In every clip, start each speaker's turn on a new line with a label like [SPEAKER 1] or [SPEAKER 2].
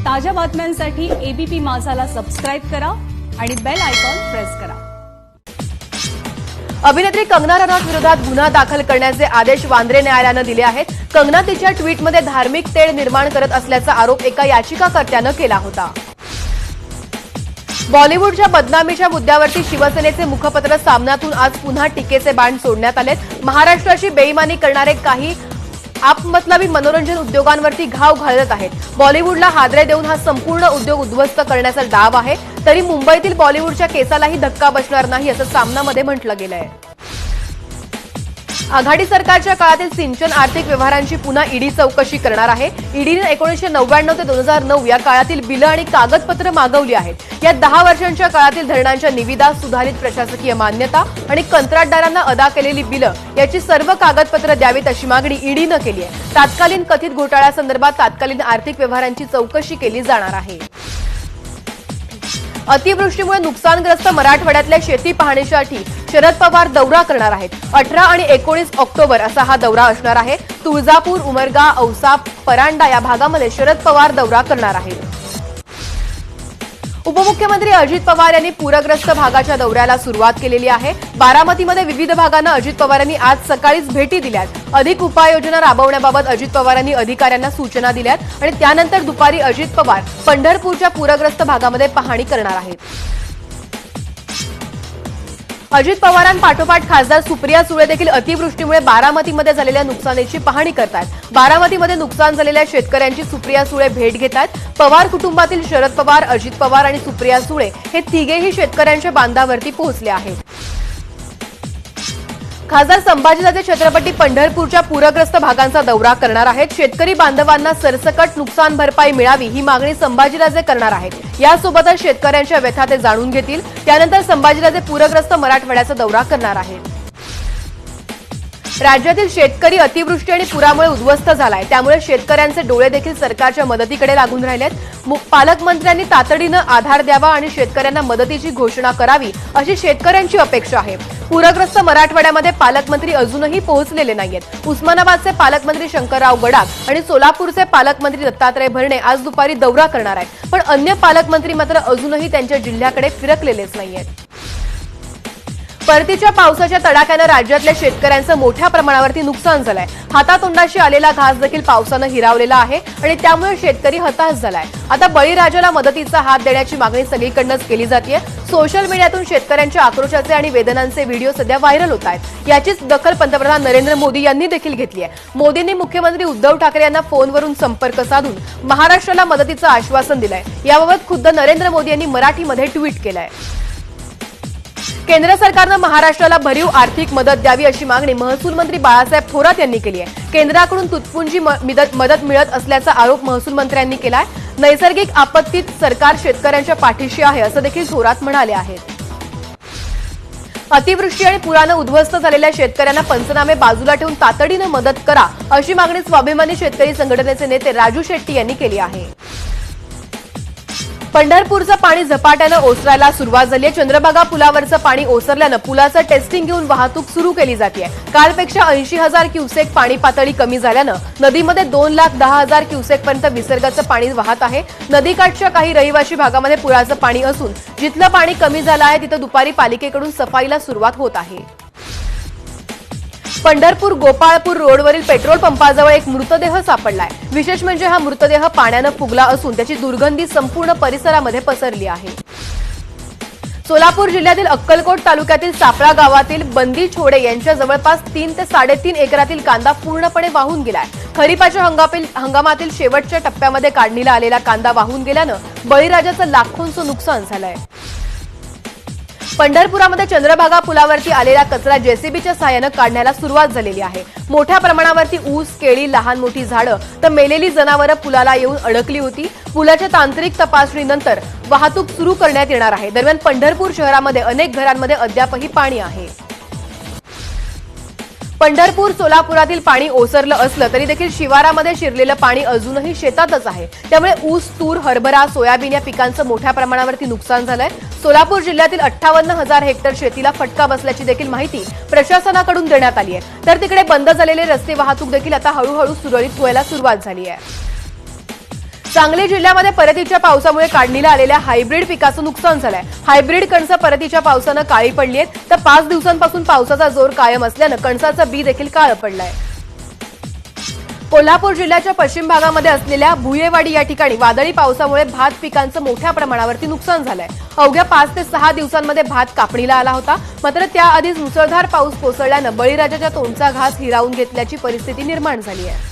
[SPEAKER 1] ताज्या बातम्यांसाठी ABP माझाला subscribe करा आणि बेल आयकॉन प्रेस करा।
[SPEAKER 2] अभिनेत्री कंगना रनौत विरोधात गुन्हा दाखल करण्याचे आदेश वांद्रे न्यायालयाने दिले आहेत। कंगना तिच्या ट्विटमध्ये धार्मिक तेढ निर्माण करत असल्याचा आरोप एका याचिकाकर्त्याने केला होता। बॉलिवूडच्या बदनामीच्या मुद्द्यावरती शिवसेनेचे मुखपत्र सामन्यातून आज पुन्हा टीकेचे बाण सोडण्यात आले। महाराष्ट्राची बेईमानी करणारे काही आपमतलबी मनोरंजन उद्योगांवरती घाव घालत आहेत। बॉलिवूडला हादरे देऊन हा संपूर्ण उद्योग उद्ध्वस्त करण्याचा डाव आहे। तरी मुंबईतील बॉलिवूडच्या केसालाही धक्का बसणार नाही असं सामनामध्ये म्हटलं गेलंय। आघाडी सरकारच्या काळातील सिंचन आर्थिक व्यवहारांची पुन्हा ईडी चौकशी करणार आहे। ईडीने 1999 ते 2009 या काळातील बिलं आणि कागदपत्र मागवली आहेत। या 10 वर्षांच्या काळातील धरणांच्या निविदा, सुधारित प्रशासकीय मान्यता आणि कंत्राटदारांना अदा केलेली बिलं याची सर्व कागदपत्र द्यावीत अशी मागणी ईडीने केली आहे। तत्कालीन कथित घोटाळ्यासंदर्भात तत्कालीन आर्थिक व्यवहारांची चौकशी केली जाणार आहे। अतिवृष्टीमुळे नुकसानग्रस्त मराठवाड्यातल्या शेती पाहणीसाठी शरद पवार दौरा करणार आहेत। 18 आणि 19 ऑक्टोबर असा हा दौरा असणार आहे। तुळजापूर, उमरगा, औसा, परांडा या भागामध्ये शरद पवार दौरा करणार आहेत। उपमुख्यमंत्री अजित पवार यांनी पूरग्रस्त भागाच्या दौऱ्याला सुरुवात केलेली आहे। बारामतीमध्ये विविध भागांना अजित पवारांनी आज सकाळीच भेटी दिल्यात। अधिक उपाययोजना राबवण्याबाबत अजित पवारांनी अधिकाऱ्यांना सूचना दिल्यात आणि त्यानंतर दुपारी अजित पवार पंढरपूरच्या पूरग्रस्त भागामध्ये पाहणी करणार आहेत। अजित पवारांपाठोपाठ खासदार सुप्रिया सुळे देखील अतिवृष्टीमुळे बारामतीमध्ये झालेल्या नुकसानीची पाहणी करतात। बारामतीमध्ये नुकसान झालेल्या शेतकऱ्यांची सुप्रिया सुळे भेट घेतात। पवार कुटुंबातील शरद पवार, अजित पवार आणि सुप्रिया सुळे हे तिघेही शेतकऱ्यांच्या बांधावरती पोहोचले आहेत। खासदार संभाजीराजे छत्रपती पंढरपूरच्या पूरग्रस्त भागांचा दौरा करणार आहेत। शेतकरी बांधवांना सरसकट नुकसान भरपाई मिळावी ही मागणी संभाजीराजे करणार आहेत। यासोबतच शेतकऱ्यांच्या व्यथा ते जाणून घेतील। त्यानंतर संभाजीराजे पूरग्रस्त मराठवाड्याचा दौरा करणार आहेत। राज्यातील शेतकरी अतिवृष्टी आणि पुरामुळे उद्ध्वस्त झालाय, त्यामुळे शेतकऱ्यांचे डोळे देखील सरकारच्या मदतीकडे लागून राहिलेत। पालकमंत्र्यांनी तातडीनं आधार द्यावा आणि शेतकऱ्यांना मदतीची घोषणा करावी अशी शेतकऱ्यांची अपेक्षा आहे। पूरग्रस्त मराठवाड्यामध्ये पालकमंत्री अजूनही पोहोचलेले नाहीयेत। उस्मानाबादचे पालकमंत्री शंकरराव गडाख आणि सोलापूरचे पालकमंत्री दत्तात्रय भरणे आज दुपारी दौरा करणार आहेत, पण अन्य पालकमंत्री मात्र अजूनही त्यांच्या जिल्ह्याकडे फिरकलेलेच नाहीयेत। परतीच्या पावसाच्या तडाख्याने राज्यातल्या शेतकऱ्यांचं मोठ्या प्रमाणावरती नुकसान झालंय। हातातोंडाशी आलेला घास देखील पावसानं हिरावलेला आहे आणि त्यामुळे शेतकरी हताश झालाय। आता बळीराजाला मदतीचा हात देण्याची मागणी सगळीकडनंच केली जातेय। सोशल मीडियातून शेतकऱ्यांच्या आक्रोशाचे आणि वेदनांचे व्हिडिओ सध्या व्हायरल होत आहेत। याचीच दखल पंतप्रधान नरेंद्र मोदी यांनी देखील घेतली आहे। मोदींनी मुख्यमंत्री उद्धव ठाकरे यांना फोनवरून संपर्क साधून महाराष्ट्राला मदतीचं आश्वासन दिलंय। याबाबत खुद्द नरेंद्र मोदी यांनी मराठीमध्ये ट्विट केलंय। केंद्र सरकारनं महाराष्ट्राला भरीव आर्थिक मदत द्यावी अशी मागणी महसूल मंत्री बाळासाहेब थोरात यांनी केली आहे। केंद्राकडून तुटपुंजी मदत मिळत असल्याचा आरोप महसूल मंत्र्यांनी केलाय। नैसर्गिक आपत्तीत सरकार शेतकऱ्यांच्या पाठीशी आहे असं देखील थोरात म्हणाले आहेत। अतिवृष्टी आणि पुरानं उद्ध्वस्त झालेल्या शेतकऱ्यांना पंचनामे बाजूला ठेवून तातडीनं मदत करा अशी मागणी स्वाभिमानी शेतकरी संघटनेचे नेते राजू शेट्टी यांनी केली आहे। पंढरपूरचं पाणी झपाट्यानं ओसरायला सुरुवात झाली आहे। चंद्रभागा पुलावरचं पाणी ओसरल्यानं पुलाचं टेस्टिंग घेऊन वाहतूक सुरू केली जाते। कालपेक्षा 80,000 क्युसेक पाणी पातळी कमी झाल्यानं नदीमध्ये 2,10,000 क्युसेक पर्यंत विसर्गाचं पाणी वाहत आहे। नदीकाठच्या काही रहिवासी भागामध्ये पुराचं पाणी असून जिथलं पाणी कमी झालं आहे तिथं दुपारी पालिकेकडून सफाईला सुरुवात होत आहे। पंढरपूर गोपाळपूर रोडवरील पेट्रोल पंपाजवळ एक मृतदेह सापडलाय। विशेष म्हणजे हा मृतदेह पाण्यानं फुगला असून त्याची दुर्गंधी संपूर्ण परिसरामध्ये पसरली आहे। सोलापूर जिल्ह्यातील अक्कलकोट तालुक्यातील सापळा गावातील बंदी छोडे यांच्या जवळपास 3 ते 3.5 एकरातील कांदा पूर्णपणे वाहून गेलाय। खरीपाच्या हंगामातील शेवटच्या टप्प्यामध्ये काढणीला आलेला कांदा वाहून गेल्यानं बळीराजाचं लाखोंचं नुकसान झालंय। पंढरपुरामध्ये चंद्रभागा पुलावरती आलेला कचरा जेसीबीच्या सहाय्यानं काढण्याला सुरुवात झालेली आहे। मोठ्या प्रमाणावरती ऊस, केळी, लहान मोठी झाडं तर मेलेली जनावरं पुलाला येऊन अडकली होती। पुलाच्या तांत्रिक तपासणीनंतर वाहतूक सुरू करण्यात येणार आहे। दरम्यान पंढरपूर शहरामध्ये अनेक घरांमध्ये अद्यापही पाणी आहे। पंढरपूर सोलापुरातील पाणी ओसरलं असलं तरी देखील शिवारामध्ये शिरलेलं पाणी अजूनही शेतातच आहे। त्यामुळे ऊस, तूर, हरभरा, सोयाबीन या पिकांचं मोठ्या प्रमाणावरती नुकसान झालंय। सोलापूर जिल्ह्यातील 58,000 हेक्टर शेतीला फटका बसल्याची देखील माहिती प्रशासनाकडून देण्यात आली आहे। तर तिकडे बंद झालेले रस्ते वाहतूक देखील आता हळूहळू सुरळीत व्हायला सुरुवात झाली आहे। सांगली जिल्ह्यामध्ये परतीच्या पावसामुळे काढणीला आलेल्या हायब्रिड पिकाचं नुकसान झालंय। हायब्रिड कणसं परतीच्या पावसानं काळी पडली आहेत, तर 5 दिवसांपासून पावसाचा जोर कायम असल्यानं कणसाचं बी देखील काळं पडलंय। कोल्हापूर जिल्ह्याच्या पश्चिम भागामध्ये असलेल्या भुयेवाडी या ठिकाणी वादळी पावसामुळे भात पिकांचं मोठ्या प्रमाणावरती नुकसान झालंय। अवघ्या 5 ते 6 दिवसांमध्ये भात कापणीला आला होता, मात्र त्याआधीच मुसळधार पाऊस कोसळल्यानं बळीराजाच्या तोंडचा घास हिरावून घेतल्याची परिस्थिती निर्माण झाली आहे।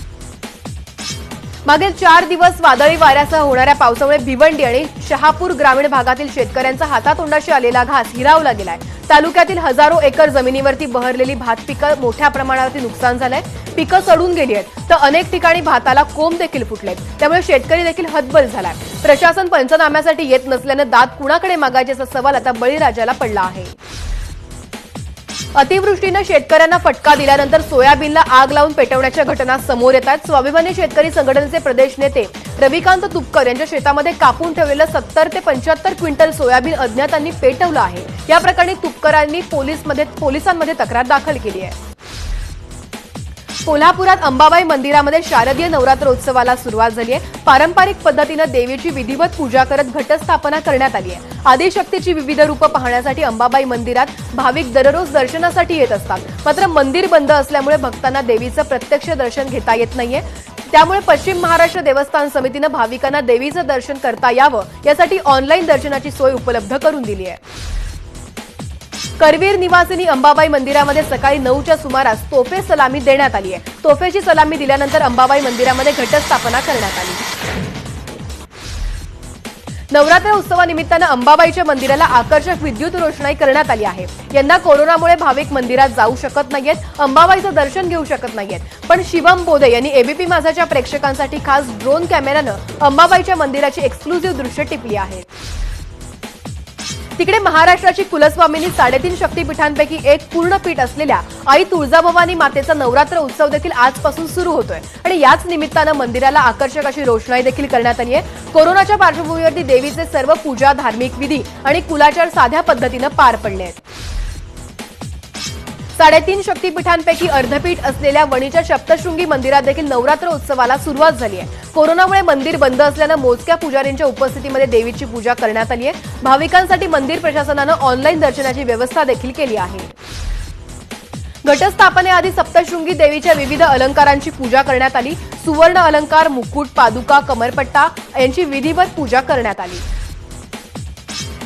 [SPEAKER 2] मागील 4 दिवस वादळी वाऱ्यासह होणाऱ्या पावसामुळे भिवंडी आणि शहापूर ग्रामीण भागातील शेतकऱ्यांचा हातातोंडाशी आलेला घास हिरावला गेलाय। तालुक्यातील हजारो एकर जमिनीवरती बहरलेली भात पिकं मोठ्या प्रमाणावरती नुकसान झालंय। पिकं सडून गेली आहेत, तर अनेक ठिकाणी भाताला कोंब देखील फुटलेत, त्यामुळे शेतकरी देखील हतबल झालाय। प्रशासन पंचनाम्यासाठी येत नसल्यानं दात कुणाकडे मागायचे असा सवाल आता बळीराजाला पडला आहे। अतिवृष्टीनं शेतकऱ्यांना फटका दिल्यानंतर सोयाबीनला आग लावून पेटवण्याच्या घटना समोर येतात। स्वाभिमानी शेतकरी संघटनेचे प्रदेश नेते रविकांत तुपकर यांच्या शेतामध्ये कापून ठेवलेलं 70 ते 75 क्विंटल सोयाबीन अज्ञातांनी पेटवलं आहे। या प्रकरणी तुपकरांनी पोलिसांमध्ये तक्रार दाखल केली आहे। कोल्हापुरात अंबाबाई मंदिरामध्ये शारदीय नवरात्रोत्सवाला सुरुवात झाली आहे। पारंपरिक पद्धतीनं देवीची विधिवत पूजा करत घटस्थापना करण्यात आली आहे। आदिशक्तीची विविध रूपं पाहण्यासाठी अंबाबाई मंदिरात भाविक दररोज दर्शनासाठी येत असतात, मात्र मंदिर बंद असल्यामुळे भक्तांना देवीचं प्रत्यक्ष दर्शन घेता येत नाहीये। त्यामुळे पश्चिम महाराष्ट्र देवस्थान समितीनं भाविकांना देवीचं दर्शन करता यावं यासाठी ऑनलाईन दर्शनाची सोय उपलब्ध करून दिली आहे। करवीर निवासिनी अंबाबाई मंदिरामध्ये सकाळी 9च्या सुमारास तोफे सलामी देण्यात आली आहे। तोफेची सलामी दिल्यानंतर अंबाबाई मंदिरामध्ये घटस्थापना करण्यात आली। नवरात्र उत्सवानिमित्तानं अंबाबाईच्या मंदिराला आकर्षक विद्युत रोषणाई करण्यात आली आहे। यंदा कोरोनामुळे भाविक मंदिरात जाऊ शकत नाहीयेत, अंबाबाईचं दर्शन घेऊ शकत नाहीयेत, पण शिवम बोधे यांनी एबीपी माझाच्या प्रेक्षकांसाठी खास ड्रोन कॅमेरानं अंबाबाईच्या मंदिराची एक्सक्लुझिव्ह दृश्य टिपली आहेत। तिकडे महाराष्ट्राची कुलस्वामिनी 3.5 शक्तीपीठांपैकी एक पूर्ण पीठ असलेल्या आई तुळजाभवानी मातेचा नवरात्र उत्सव देखील आजपासून सुरू होतोय आणि याच निमित्तानं मंदिराला आकर्षक अशी रोषणाई देखील करण्यात आली आहे। कोरोनाच्या पार्श्वभूमीवरती देवीचे सर्व पूजा, धार्मिक विधी आणि कुलाचार साध्या पद्धतीनं पार पडले आहेत। 3.5 शक्तीपीठांपैकी अर्धपीठ असलेल्या वणीच्या सप्तशृंगी मंदिरात देखील नवरात्र उत्सवाला सुरुवात झाली आहे। कोरोनामुळे मंदिर बंद असल्यानं मोजक्या पुजारींच्या उपस्थितीमध्ये देवीची पूजा करण्यात आली आहे। भाविकांसाठी मंदिर प्रशासनानं ऑनलाईन दर्शनाची व्यवस्था देखील केली आहे। घटस्थापनेआधी सप्तशृंगी देवीच्या विविध अलंकारांची पूजा करण्यात आली। सुवर्ण अलंकार, मुकुट, पादुका, कमरपट्टा यांची विधिवत पूजा करण्यात आली।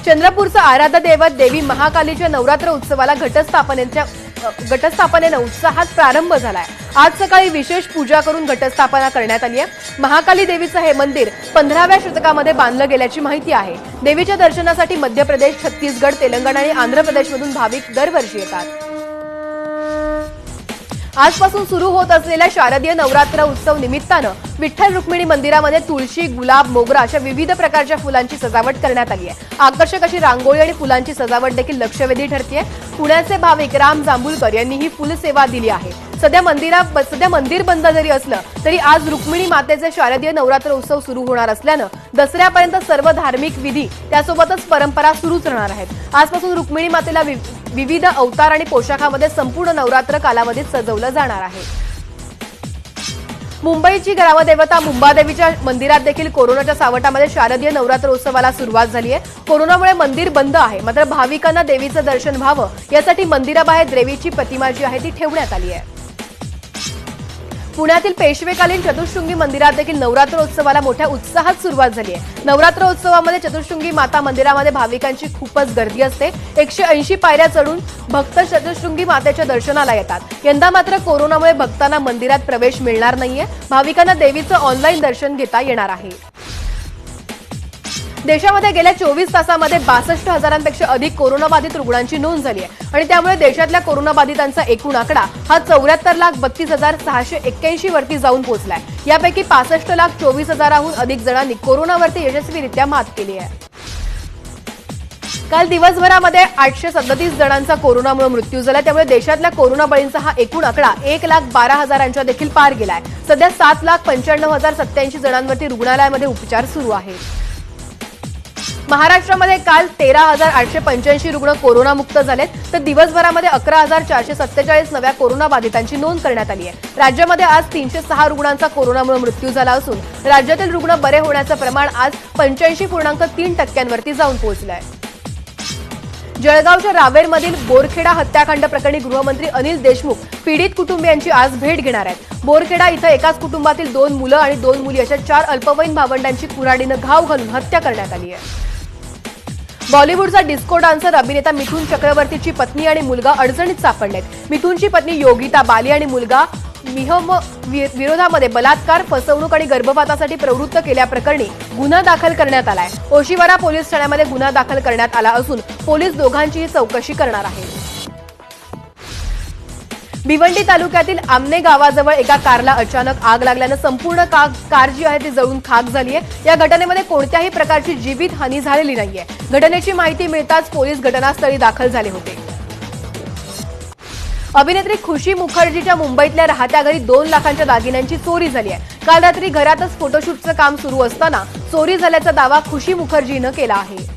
[SPEAKER 2] चंद्रपूरचं आराध्य दैवत देवी महाकालीच्या नवरात्र उत्सवाला घटस्थापनेनं उत्साहात प्रारंभ झालाय। आज सकाळी विशेष पूजा करून घटस्थापना करण्यात आली आहे। महाकाली देवीचं हे मंदिर 15व्या शतकामध्ये बांधलं गेल्याची माहिती आहे। देवीच्या दर्शनासाठी मध्य प्रदेश, छत्तीसगड, तेलंगणा आणि आंध्र प्रदेशमधून भाविक दरवर्षी येतात। आजपासून सुरू होत असलेल्या शारदीय नवरात्र उत्सव निमित्तानं विठ्ठल रुक्मिणी मंदिरामध्ये तुळशी, गुलाब, मोगरा अशा विविध प्रकारच्या फुलांची सजावट करण्यात आली आहे। आकर्षक अशी रांगोळी आणि फुलांची सजावट देखील लक्षवेधी ठरते। पुण्याचे भाविक राम जांभूळकर यांनी ही फुलसेवा दिली आहे। सध्या मंदिर बंद जरी असलं तरी आज रुक्मिणी मातेचे शारदीय नवरात्र उत्सव सुरू होणार असल्यानं दसऱ्यापर्यंत सर्व धार्मिक विधी त्यासोबतच परंपरा सुरूच राहणार आहेत। आजपासून रुक्मिणी मातेला विविध अवतार आणि पोशाखामध्ये संपूर्ण नवरात्र कालावधीत सजवलं जाणार आहे। मुंबईची ग्रामदेवता मुंबादेवीच्या मंदिरात देखील कोरोनाच्या सावटामध्ये शारदीय नवरात्र उत्सवाला सुरुवात झाली आहे। कोरोनामुळे मंदिर बंद आहे, मात्र भाविकांना देवीचं दर्शन व्हावं यासाठी मंदिराबाहेर देवीची प्रतिमा जी आहे ती ठेवण्यात आली आहे। पुण्यातील पेशवेकालीन चतुश्शृंगी मंदिरात देखील नवरात्रोत्सवाला मोठ्या उत्साहात सुरुवात झाली आहे। नवरात्रोत्सवामध्ये चतुश्शृंगी माता मंदिरामध्ये भाविकांची खूपच गर्दी असते। 180 पायऱ्या चढून भक्त चतुश्शृंगी मातेच्या दर्शनाला येतात। यंदा मात्र कोरोनामुळे भक्तांना मंदिरात प्रवेश मिळणार नाहीये। भाविकांना देवीचं ऑनलाईन दर्शन घेता येणार आहे। देशामध्ये गेल्या 24 तासांमध्ये 62,000पेक्षा अधिक कोरोनाबाधित रुग्णांची नोंद झाली आहे आणि त्यामुळे देशातल्या कोरोनाबाधितांचा एकूण आकडा हा 74,32,681 वरती जाऊन पोहोचलाय। यापैकी 65,24,000हून अधिक जणांनी कोरोनावरती यशस्वीरित्या मात केली आहे। काल दिवसभरामध्ये 837 जणांचा कोरोनामुळे मृत्यू झाला, त्यामुळे देशातल्या कोरोना बळींचा हा एकूण आकडा 1,12,000च्या देखील पार गेलाय। सध्या 7,95,087 जणांवरती रुग्णालयामध्ये उपचार सुरू आहेत। महाराष्ट्रामध्ये काल 13,885 रुग्ण कोरोनामुक्त झालेत, तर दिवसभरामध्ये 11,447 नव्या कोरोना बाधितांची नोंद करण्यात आली आहे. राज्यामध्ये आज 306 रुग्णांचा कोरोनामुळे मृत्यू झाला असून राज्यातील रुग्ण बरे होण्याचं प्रमाण आज 85.3% जाऊन पोहोचलं आहे. जळगावच्या रावेरमधील बोरखेडा हत्याकांड प्रकरणी गृहमंत्री अनिल देशमुख पीडित कुटुंबियांची आज भेट घेणार आहेत. बोरखेडा इथं एकाच कुटुंबातील 2 मुलं आणि 2 मुली अशा 4 अल्पवयीन भावंडांची कुऱ्हाडीनं घाव घालून हत्या करण्यात आली आहे. बॉलिवूडचा डिस्को डान्सर अभिनेता मिथुन चक्रवर्तीची पत्नी आणि मुलगा अडचणीत सापडलेत. मिथुनची पत्नी योगिता बाली आणि मुलगा मिहम विरोधामध्ये बलात्कार, फसवणूक आणि गर्भपातासाठी प्रवृत्त केल्याप्रकरणी गुन्हा दाखल करण्यात आलाय. ओशिवारा पोलीस ठाण्यामध्ये गुन्हा दाखल करण्यात आला असून पोलीस दोघांचीही चौकशी करणार आहेत. भिवंडी तालुक्यातील आमने गावाजवळ एका कारला अचानक आग लागल्यानं संपूर्ण कार जी आहे ती जळून खाक झाली आहे. या घटनेमध्ये कोणत्याही प्रकारची जीवितहानी झालेली नाहीये. घटनेची माहिती मिळताच पोलीस घटनास्थळी दाखल झाले होते. अभिनेत्री खुशी मुखर्जीच्या मुंबईतल्या राहत्या घरी 2 लाखांच्या दागिन्यांची चोरी झाली आहे. काल रात्री घरातच फोटोशूटचं काम सुरू असताना चोरी झाल्याचा दावा खुशी मुखर्जीनं केला आहे.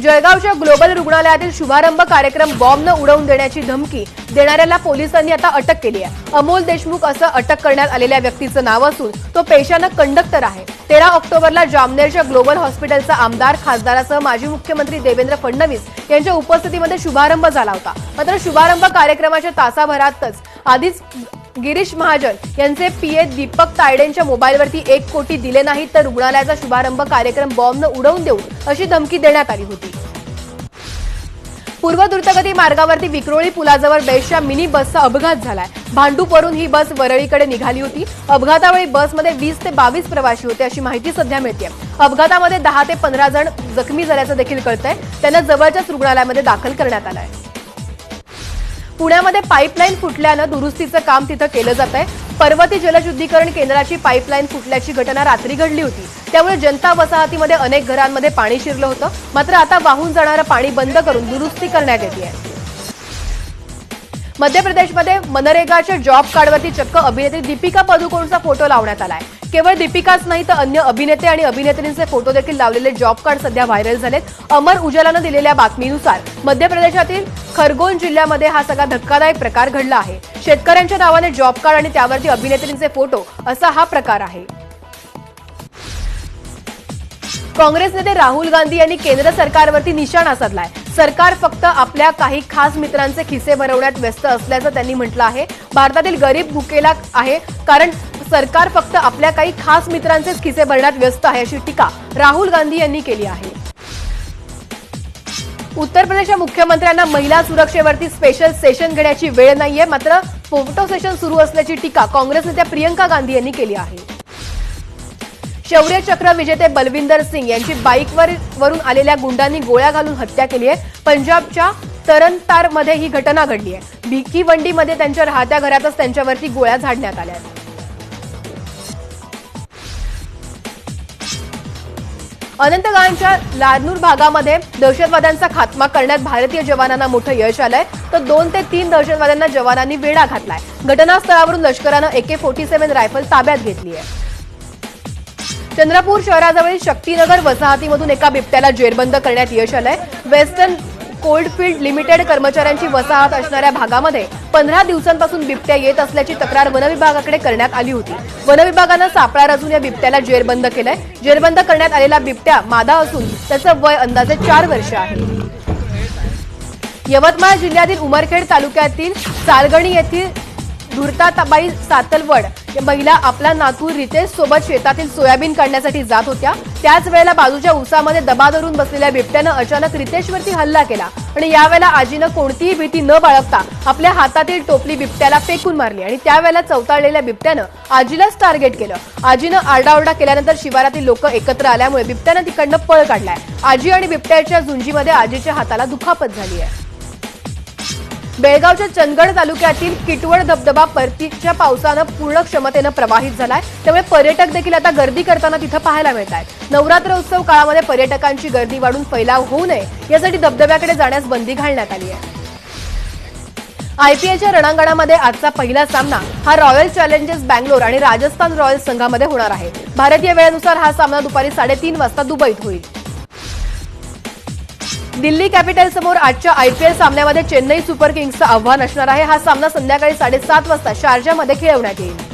[SPEAKER 2] जळगावच्या ग्लोबल रुग्णालयातील शुभारंभ कार्यक्रम बॉम्बनं उडवून देण्याची धमकी देणाऱ्याला पोलिसांनी आता अटक केली आहे. अमोल देशमुख असं अटक करण्यात आलेल्या व्यक्तीचं नाव असून तो पेशानं कंडक्टर आहे. 13 ऑक्टोबरला जामनेरच्या ग्लोबल हॉस्पिटलचा आमदार, खासदारासह माजी मुख्यमंत्री देवेंद्र फडणवीस यांच्या उपस्थितीमध्ये शुभारंभ झाला होता. मात्र शुभारंभ कार्यक्रमाच्या तासाभरातच आधीच गिरीश महाजन यांचे पीए दीपक तायडेंच्या मोबाईलवरती 1 कोटी दिले नाही तर रुग्णालयाचा शुभारंभ कार्यक्रम बॉम्बनं उडवून देऊ अशी धमकी देण्यात आली होती. पूर्व द्रुतगती मार्गावरती विक्रोळी पुलाजवळ बेस्टच्या मिनी बसचा अपघात झालाय. भांडूपवरून ही बस वरळीकडे निघाली होती. अपघातावेळी बसमध्ये 20 ते 22 प्रवासी होते अशी माहिती सध्या मिळते. अपघातामध्ये 10 ते 15 जण जखमी झाल्याचं देखील कळतंय. त्यांना जवळच्याच रुग्णालयामध्ये दाखल करण्यात आलंय. पुण्यामध्ये पाईपलाईन फुटल्यानं दुरुस्तीचं काम तिथं केलं जात आहे. पर्वती जलशुद्धीकरण केंद्राची पाईपलाईन फुटल्याची घटना रात्री घडली होती. त्यामुळे जनता वसाहतीमध्ये अनेक घरांमध्ये पाणी शिरलं होतं. मात्र आता वाहून जाणारं पाणी बंद करून दुरुस्ती करण्यात येते आहे. मध्य प्रदेशमध्ये मनरेगाच्या जॉब कार्डवरती चक्क अभिनेत्री दीपिका पदुकोणचा फोटो लावण्यात आलाय. केवळ दीपिकाच नाही तर अन्य अभिनेते आणि अभिनेत्रींचे फोटो देखील लावलेले जॉब कार्ड सध्या व्हायरल झालेत. अमर उजालानं दिलेल्या बातमीनुसार मध्य प्रदेशातील खरगोन जिल्ह्यामध्ये हा सगळा धक्कादायक प्रकार घडला आहे. शेतकऱ्यांच्या नावाने जॉब कार्ड आणि त्यावरती अभिनेत्रींचे फोटो असा हा प्रकार आहे. काँग्रेस नेते राहुल गांधी यांनी केंद्र सरकारवरती निशाणा साधलाय. सरकार फक्त आपल्या काही खास मित्रांचे खिसे भरवण्यात व्यस्त असल्याचं त्यांनी म्हटलं आहे. भारतातील गरीब भुकेला आहे कारण सरकार फक्त आपल्या काही खास मित्रांचेच खिसे भरण्यात व्यस्त आहे अशी टीका राहुल गांधी यांनी केली आहे. उत्तर प्रदेशच्या मुख्यमंत्र्यांना महिला सुरक्षेवरती स्पेशल सेशन घेण्याची वेळ नाहीये. मात्र फोटो सेशन सुरू असल्याची टीका काँग्रेस नेत्या प्रियंका गांधी यांनी केली आहे. शौर्य चक्र विजेते बलविंदर सिंग यांची बाईकवरून आलेल्या गुंडांनी गोळ्या घालून हत्या केली आहे. पंजाबच्या तरनतारमध्ये ही घटना घडली आहे. भिकीवंडीमध्ये त्यांच्या राहत्या घरातच त्यांच्यावरती गोळ्या झाडण्यात आल्या. अनंतगांच्या लारनूर भागामध्ये दहशतवाद्यांचा खात्मा करण्यात भारतीय जवानांना मोठं यश आलंय. तर 2 ते 3 दहशतवाद्यांना जवानांनी वेढा घातलाय. घटनास्थळावरून लष्करानं AK-47 रायफल ताब्यात घेतली आहे. चंद्रपूर शहराजवळील शक्तीनगर वसाहतीमधून एका बिबट्याला जेरबंद करण्यात यश आलंय. वेस्टर्न कोल्डफील्ड लिमिटेड कर्मचाऱ्यांची वसाहत असणाऱ्या भागामध्ये 15 दिवसांपासून बिबट्या येत असल्याची तक्रार वनविभागाकडे करण्यात आली होती. वनविभागानं सापळा रचून या बिबट्याला जेरबंद केलंय. जेरबंद करण्यात आलेला बिबट्या मादा असून त्याचं वय अंदाजे 4 वर्ष आहे. यवतमाळ जिल्ह्यातील उमरखेड तालुक्यातील सालगणी येथील धुरताबाई सातलवड या महिला आपला नातू रितेश सोबत शेतातील सोयाबीन काढण्यासाठी जात होत्या. त्याच वेळेला बाजूच्या उसामध्ये दबा धरून बसलेल्या बिबट्यानं अचानक रितेशवरती हल्ला केला आणि यावेळेला आजीनं कोणतीही भीती न बाळगता आपल्या हातातील टोपली बिबट्याला फेकून मारली आणि त्यावेळेला चवताळलेल्या बिबट्यानं आजीलाच टार्गेट केलं. आजीनं आरडाओरडा केल्यानंतर शिवारातील लोक एकत्र आल्यामुळे बिबट्यानं तिकडनं पळ काढलाय. आजी आणि बिबट्याच्या झुंजीमध्ये आजीच्या हाताला दुखापत झाली आहे. बेळगावच्या चंदगड तालुक्यातील किटवड धबधबा परतीच्या पावसानं पूर्ण क्षमतेनं प्रवाहित झालाय. त्यामुळे पर्यटक देखील आता गर्दी करताना तिथं पाहायला मिळत आहेत. नवरात्र उत्सव काळामध्ये पर्यटकांची गर्दी वाढून फैलाव होऊ नये यासाठी धबधब्याकडे जाण्यास बंदी घालण्यात आली आहे. आयपीएलच्या रणांगणामध्ये आजचा पहिला सामना हा रॉयल चॅलेंजर्स बँगलोर आणि राजस्थान रॉयल्स संघामध्ये होणार आहे. भारतीय वेळेनुसार हा सामना दुपारी 3:30 वाजता दुबईत होईल. दिल्ली कॅपिटल्स समोर आजच्या आयपीएल सामन्यामध्ये चेन्नई सुपर किंग्सचं आव्हान असणार आहे. हा सामना संध्याकाळी 7:30 वाजता शारजामध्ये खेळवण्यात येईल.